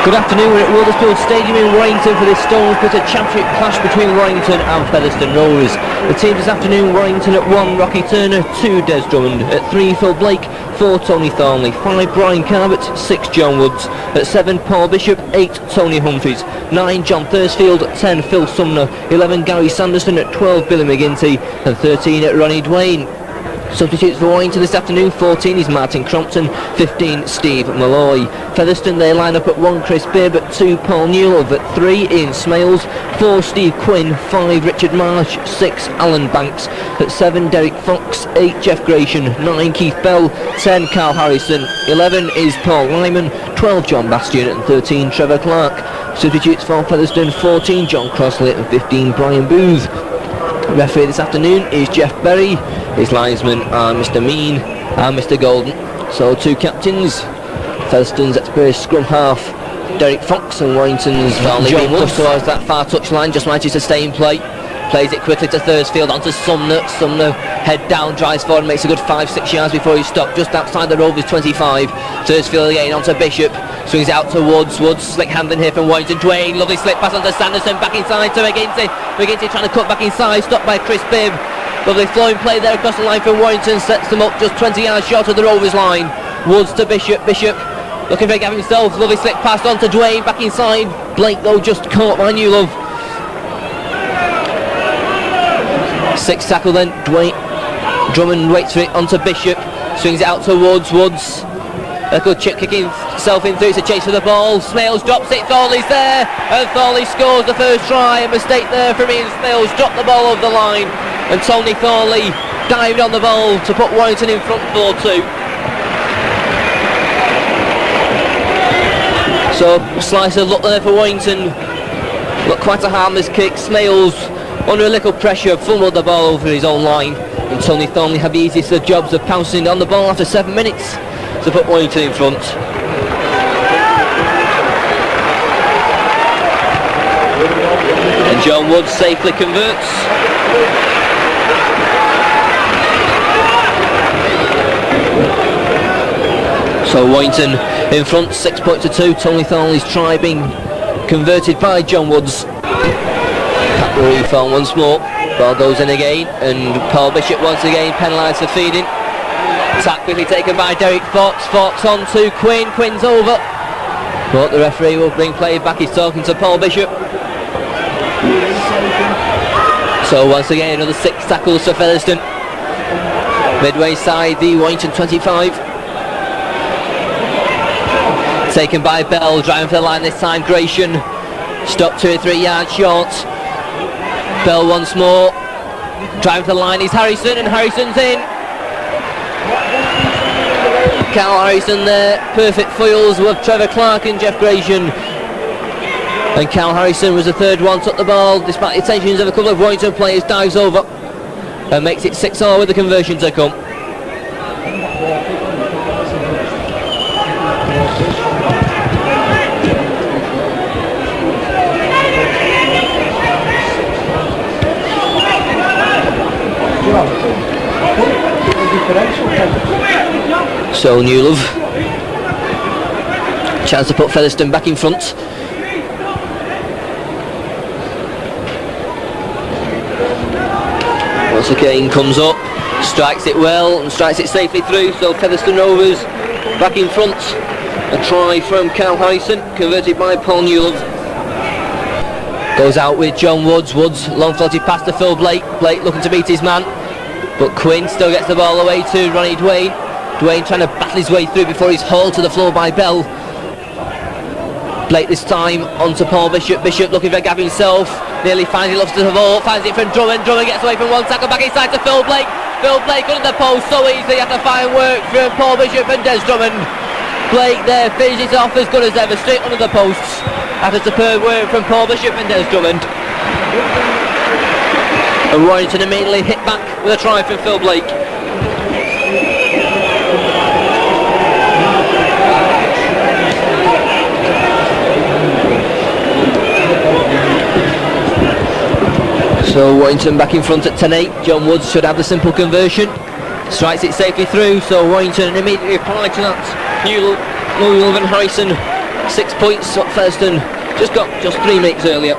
Good afternoon, we're at Wetherspoon Stadium in Warrington for this Stone Splitter Championship clash between Warrington and Featherstone Rovers. The teams this afternoon: Warrington at 1, Rocky Turner; 2, Des Drummond; at 3, Phil Blake; 4, Tony Thorniley; 5, Brian Carbett; 6, John Woods; at 7, Paul Bishop; 8, Tony Humphreys; 9, John Thursfield; 10, Phil Sumner; 11, Gary Sanderson; at 12, Billy McGinty; and 13, Ronnie Duane. Substitutes for Warrington this afternoon: 14 is Martin Crompton; 15, Steve Molloy. Featherstone, they line up at 1, Chris Bibb; at 2, Paul Newlove; at 3, Ian Smales; 4, Steve Quinn; 5, Richard Marsh; 6, Alan Banks; at 7, Derek Fox; 8, Jeff Gratian; 9, Keith Bell; 10, Carl Harrison; 11 is Paul Lyman; 12, John Bastian; and 13, Trevor Clark. Substitutes for Featherstone: 14, John Crossley; and 15, Brian Booth. Referee this afternoon is Jeff Berry. His linesmen are Mr. Mean and Mr. Golden. So 2 captains. Featherstone's experienced scrum half Derek Fox, and Warrington's John Woods towards that far touch line, just manages to stay in play. Plays it quickly to Thursfield, onto Sumner. Sumner head down, drives forward, makes a good 5-6 yards before he's stopped just outside the Rovers 25. Thursfield again onto Bishop, swings it out to Woods. Woods slick handling here from Warrington. Duane, lovely slip pass onto Sanderson, back inside to McGinty. McGinty trying to cut back inside, stopped by Chris Bibb. Lovely flowing play there across the line from Warrington, sets them up just 20 yards short of the Rovers line. Woods to Bishop. Bishop looking for a gap himself, lovely slip pass onto Duane, back inside. Blake though just caught by Newlove. 6 tackle then, Drummond waits for it onto Bishop, swings it out to Woods. Woods, a good chip kicking himself in through to chase for the ball. Smales drops it, Thornley's there, and Thornley scores the first try. A mistake there from Ian Smales, dropped the ball over the line, and Tony Thornley dived on the ball to put Warrington in front 4-2. So slice of luck there for Warrington. Looked quite a harmless kick. Smales under a little pressure fumbled the ball over his own line, and Tony Thornley had the easiest of jobs of pouncing on the ball after 7 minutes to put Warrington in front. And John Woods safely converts. So Warrington in front, 6 points to 2. Tony Thornley's try being converted by John Woods. Reform once more, ball goes in again, and Paul Bishop once again penalised for feeding. Attack quickly taken by Derek Fox. Fox on to Quinn. Quinn's over, but the referee will bring play back. He's talking to Paul Bishop. So once again another 6 tackles for Featherstone. Midway side, the Warrington 25. Taken by Bell, driving for the line this time. Gratian stopped 2 or 3 yards short. Bell once more, driving for the line is Harrison, and Harrison's in. Carl Harrison there, perfect foils with Trevor Clark and Jeff Gratian. And Carl Harrison was the third one, took the ball despite the attentions of a couple of Warrington players, dives over and makes it 6-all with the conversion to come. So Newlove, chance to put Featherstone back in front. Once again comes up, strikes it well and strikes it safely through, so Featherstone Rovers back in front. A try from Carl Harrison, converted by Paul Newlove. Goes out with John Woods. Woods, long floated pass to Phil Blake. Blake looking to beat his man, but Quinn still gets the ball away to Ronnie Duane. Duane trying to battle his way through before he's hauled to the floor by Bell. Blake this time onto Paul Bishop. Bishop looking for a gap himself, nearly finds it, loves to the ball, finds it from Drummond. Drummond gets away from one tackle, back inside to Phil Blake. Phil Blake under the post so easily after fine work from Paul Bishop and Des Drummond. Blake there finishes off as good as ever, straight under the posts after superb work from Paul Bishop and Des Drummond. And Warrington immediately hit back with a try from Phil Blake. So Warrington back in front at 10-8. John Woods should have the simple conversion. Strikes it safely through, so Warrington immediately reply to that. Newlove and Harrison 6 points, what Featherstone just got just 3 minutes earlier.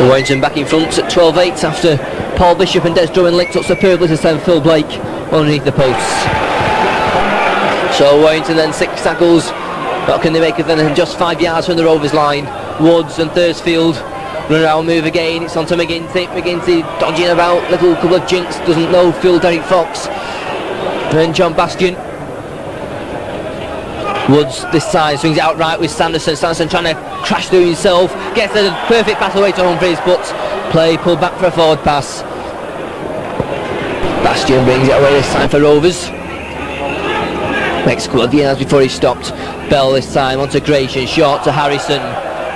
Warrington back in front at 12-8 after Paul Bishop and Des Drummond linked up superbly to send Phil Blake underneath the posts. So Warrington then 6 tackles. What can they make of them? And just 5 yards from the Rovers line. Woods and Thursfield run around, move again. It's on to McGinty. McGinty dodging about. Little couple of jinks. Doesn't know. Phil Derek Fox. And then John Bastian. Woods this side swings it out right with Sanderson. Sanderson trying to crash through himself. Gets a perfect pass away to Humphries, but play pulled back for a forward pass. Bastian brings it away this time for Rovers. Next couple of yards before he stopped. Bell this time onto Gratian, short to Harrison.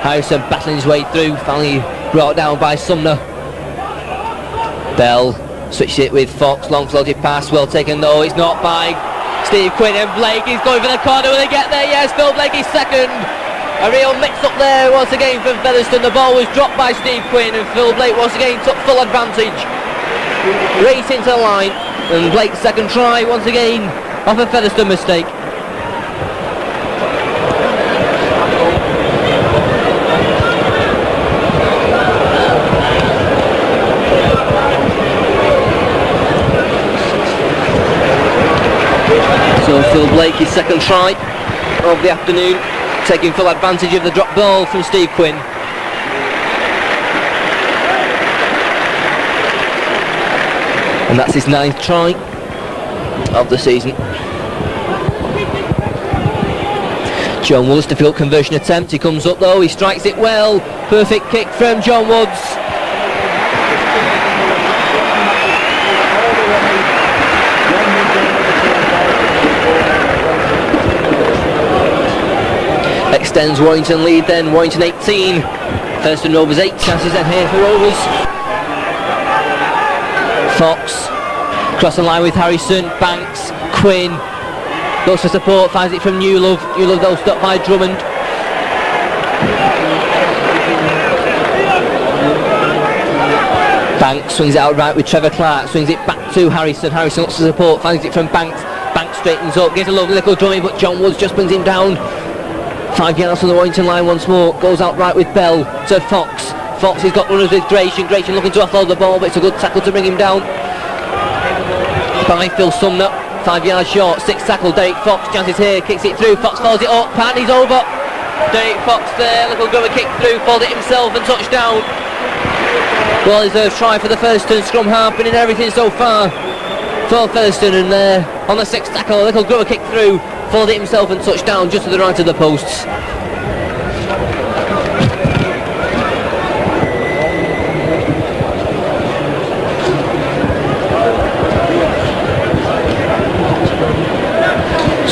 Harrison battling his way through, finally brought down by Sumner. Bell switched it with Fox, long floated pass, well taken though, it's not by Steve Quinn, and Blake is going for the corner. Will they get there? Yes, Phil Blake is second. A real mix up there once again from Featherstone. The ball was dropped by Steve Quinn and Phil Blake once again took full advantage. Race into the line, and Blake's second try once again off a Featherstone mistake. So Phil Blake, his second try of the afternoon, taking full advantage of the drop ball from Steve Quinn. And that's his 9th try of the season. John Woods, difficult conversion attempt. He comes up though, he strikes it well. Perfect kick from John Woods. Extends Warrington lead then. Warrington 18. Featherstone Rovers 8 chances then here for Rovers. Fox cross the line with Harrison, Banks, Quinn looks for support, finds it from Newlove. Newlove though stopped by Drummond. Banks swings it out right with Trevor Clark, swings it back to Harrison. Harrison looks for support, finds it from Banks. Banks straightens up, gets a lovely little drumming, but John Woods just brings him down. 5 yards from the Warrington line once more, goes out right with Bell to Fox. Fox has got runners with Gratian. Gratian looking to offload the ball, but it's a good tackle to bring him down by Phil Sumner. 5 yards short, 6th tackle, Derek Fox, chances here, kicks it through, Fox follows it up, and he's over. Derek Fox there, little grubber kick through, followed it himself and touchdown. Well deserved try for the Featherstone scrum half, been in everything so far for Featherstone, and there on the 6th tackle, a little grubber kick through, followed it himself and touchdown just to the right of the posts.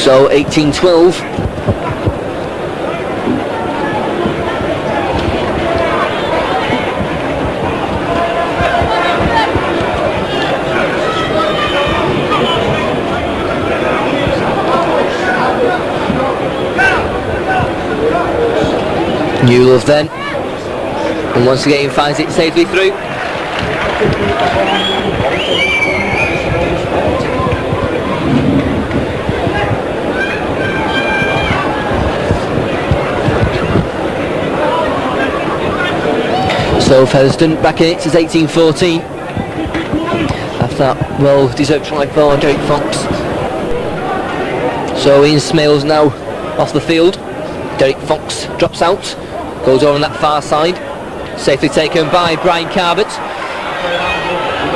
So 18-12. Newlove then, and once again finds it safely through. So Featherstone back in it, it's 18-14. After that well-deserved try for Derek Fox. So Ian Smales now off the field. Derek Fox drops out, goes over on that far side. Safely taken by Brian Carbett.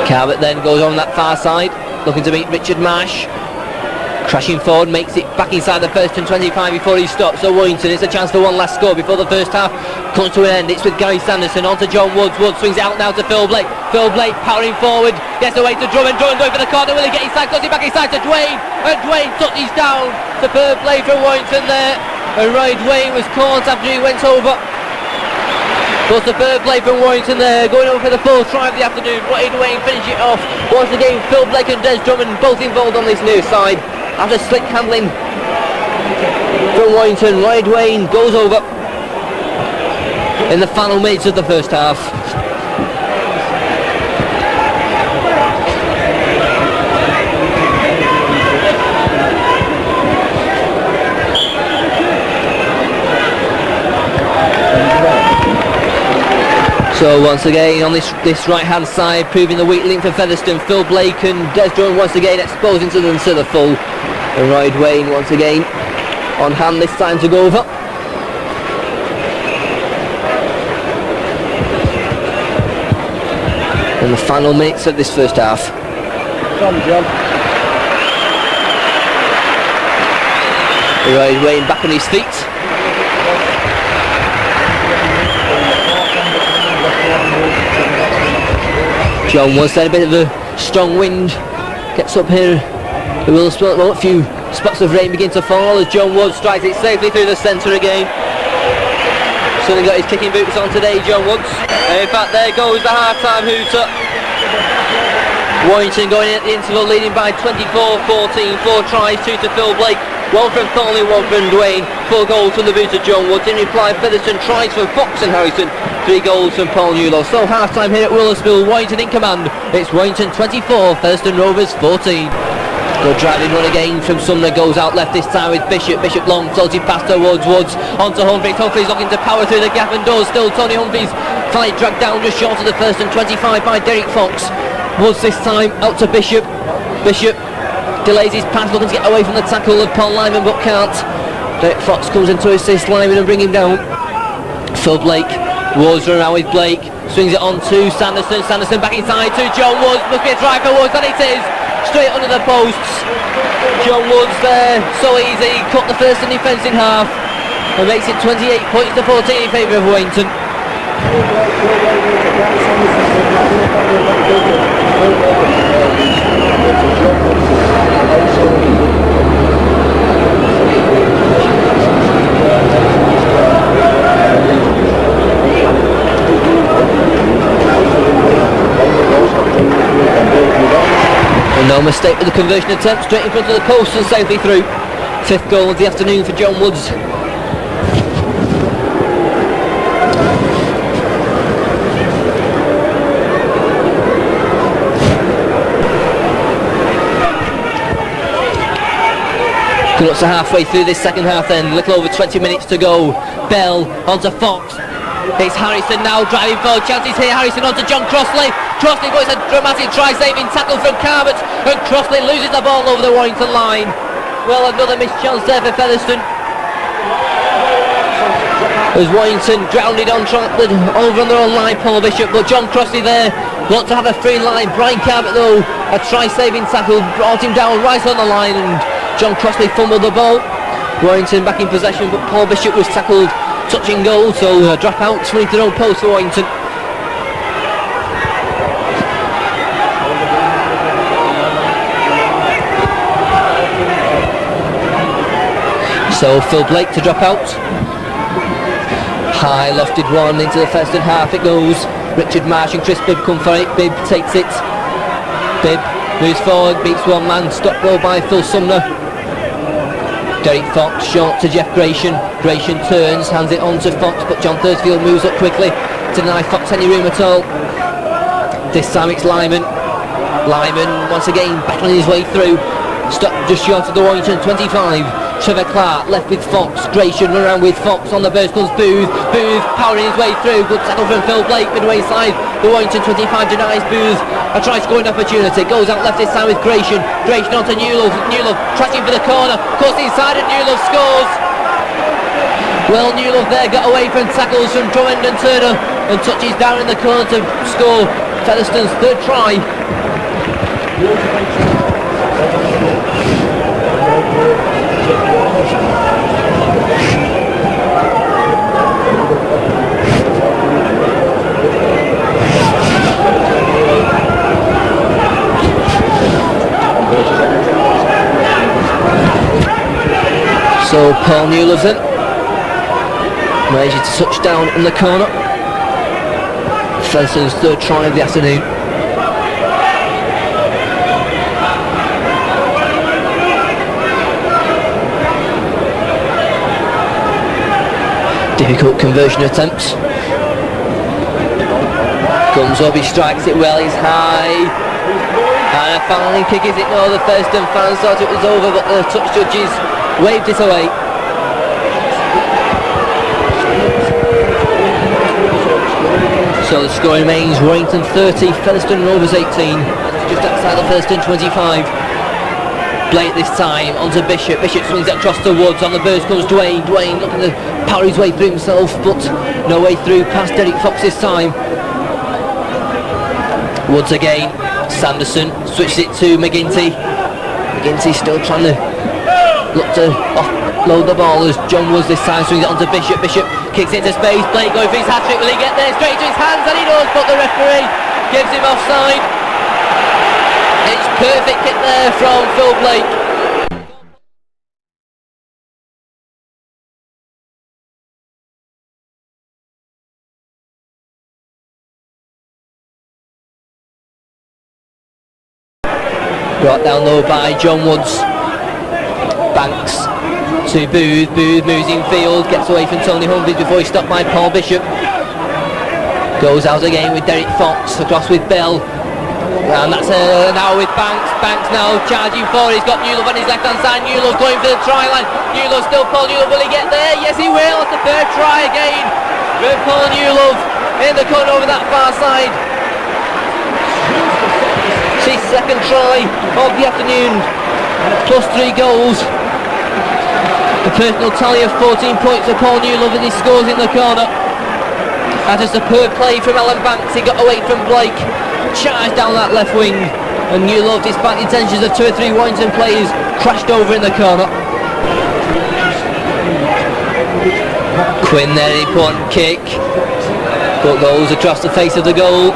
Carbett then goes on that far side, looking to meet Richard Marsh. Crashing forward, makes it back inside the Featherstone 25 before he stops. So Warrington, it's a chance for one last score before the first half comes to an end. It's with Gary Sanderson on to John Woods. Woods swings it out now to Phil Blake. Phil Blake powering forward, gets away to Drummond. Drummond going for the corner, will he get inside? Goes it back inside to Duane, and Duane touches down. Superb play from Warrington there, and Roy Duane was caught after he went over. But superb play from Warrington there, going over for the fourth try of the afternoon. Roy Duane finish it off. Once again, Phil Blake and Des Drummond both involved on this near side. After slick handling from Warrington, Roy Duane goes over in the final minutes of the first half. So once again on this right hand side, proving the weak link for Featherstone, Phil Blake and Des Duane once again exposing to them to the full. And Roy Duane once again on hand this time to go over. In the final minutes of this first half. John. Roy Duane back on his feet. John Woods then, a bit of a strong wind gets up here. It will spill a few spots of rain begin to fall as John Woods strikes it safely through the centre again. Suddenly got his kicking boots on today, John Woods. And in fact, there goes the half-time hooter. Warrington going in at the interval, leading by 24-14, 4 tries, 2 to Phil Blake, 1 from Thorniley, 1 from Duane, 4 goals from the boots of John Woods. In reply, Featherstone tries from Fox and Harrison, 3 goals from Paul Newlove. So half-time here at Willerspill, Warrington in command. It's Warrington 24, Featherstone Rovers 14. Good driving run again from Sumner, goes out left this time with Bishop long floated past to Woods onto Humphreys. Humphreys looking to power through the gap and does still. Tony Humphreys fight dragged down just short of the first and 25 by Derek Fox. Woods this time out to Bishop delays his pass, looking to get away from the tackle of Paul Lyman but can't. Derek Fox comes in to assist Lyman and bring him down. Phil Blake, Woods run around with Blake, swings it on to Sanderson back inside to John Woods, must be a try for Woods, and it is! Straight under the posts. John Woods there, so easy, cut the first defence in half and makes it 28 points to 14 in favour of Warrington. And no mistake with the conversion attempt, straight in front of the post and safely through. 5th goal of the afternoon for John Woods. Coming up to halfway through this second half then, a little over 20 minutes to go. Bell onto Fox. It's Harrison now driving forward, chances here, Harrison onto John Crossley. Crossley goes a dramatic try-saving tackle from Carmot, and Crossley loses the ball over the Warrington line. Well, another missed chance there for Featherstone. As Warrington grounded on over on their own line, Paul Bishop, but John Crossley there got to have a free line. Brian Carmot though, a try-saving tackle brought him down right on the line, and John Crossley fumbled the ball. Warrington back in possession, but Paul Bishop was tackled touching goal, so a drop out, swing to their own post for Warrington. So Phil Blake to drop out. High lofted one into the first and half it goes. Richard Marsh and Chris Bibb come for it. Bibb takes it. Bibb moves forward, beats one man, stop goal by Phil Sumner. Derek Fox short to Jeff Gratian. Gratian turns, hands it on to Fox, but John Thursfield moves up quickly to deny Fox any room at all. This time it's Lyman. Lyman once again battling his way through. Stop just short of the Warrington 25. Trevor Clark left with Fox. Gratian run around with Fox. On the burst comes Booth. Booth powering his way through. Good tackle from Phil Blake midway side. The Warrington 25 denies Booth a try scoring opportunity. Goes out left this time with Gratian. Gratian on to Newlove. Newlove tracking for the corner. Cuts inside and Newlove scores. Well, Newlove there got away from tackles from Drummond and Turner and touches down in the corner to score Featherstone's 3rd try. So Paul Newlove's in. Manages to touch down in the corner. Featherstone's 3rd try of the afternoon. Difficult conversion attempts. Comes up, he strikes it well, he's high. And a fouling kick, is it? No, the Featherstone fans thought it was over, but the touch judges waved it away. So So the score remains Warrington 30, Featherstone Rovers 18, just outside of Featherstone 25. Blake this time onto Bishop. Bishop swings it across the woods. On the burst comes Duane. Duane looking to power his way through himself, but no way through past Derek Fox this time. Woods again. Sanderson switches it to McGinty. McGinty still trying to look to offload the ball as John Woods this time swings it onto Bishop. Bishop kicks into space. Blake going for his hat-trick. Will he get there? Straight to his hands, and he does, but the referee gives him offside. It's perfect hit there from Phil Blake. Brought down low by John Woods. Banks to Booth. Booth moves in field, gets away from Tony Humphries before he's stopped by Paul Bishop. Goes out again with Derek Fox, across with Bell. And that's now with Banks. Banks now charging forward. He's got Newlove on his left hand side. Newlove going for the try line. Newlove still Paul Newlove. Will he get there? Yes, he will. It's the third try again with Paul Newlove in the corner over that far side. It's his second try of the afternoon, plus 3 goals. A personal tally of 14 points for Paul Newlove as he scores in the corner. That is a superb play from Alan Banks. He got away from Blake, charged down that left wing, and Newlove, despite the intentions of 2 or 3 Warrington players, crashed over in the corner. Quinn there, an important kick, but goes across the face of the goal.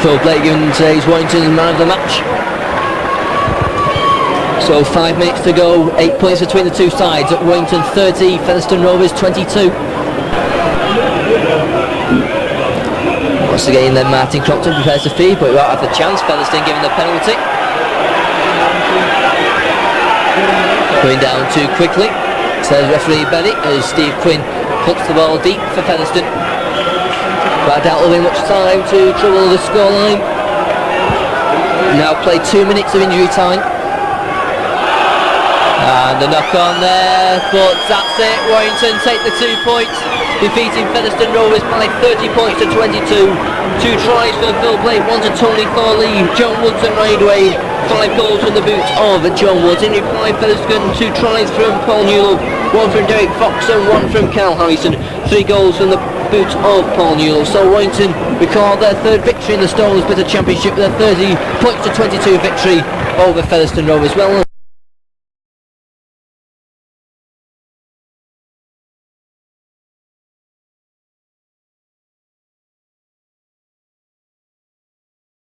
Phil Blake given today's Warrington man of the match. So 5 minutes to go, 8 points between the two sides. At Warrington 30, Featherstone Rovers 22. Once again then Martin Crompton prepares to feed, but he won't have the chance. Featherstone given the penalty. Going down too quickly, says referee Bennett, as Steve Quinn puts the ball deep for Featherstone. But I doubt there'll be much time to trouble the scoreline. Now play 2 minutes of injury time. And the knock on there, but that's it. Warrington take the 2 points, defeating Featherstone Rovers by 30 points to 22. 2 tries for Phil Blake, 1 to Tony Thorniley, John Woods and Ryan Duane. 5 goals from the boots of John Woods. In reply, Featherstone 2 tries from Paul Newlove, 1 from Derek Fox and 1 from Carl Harrison. 3 goals from the boots of Paul Newlove. So Warrington record their 3rd victory in the Stones Bitter Championship with a 30 points to 22 victory over Featherstone Rovers. Well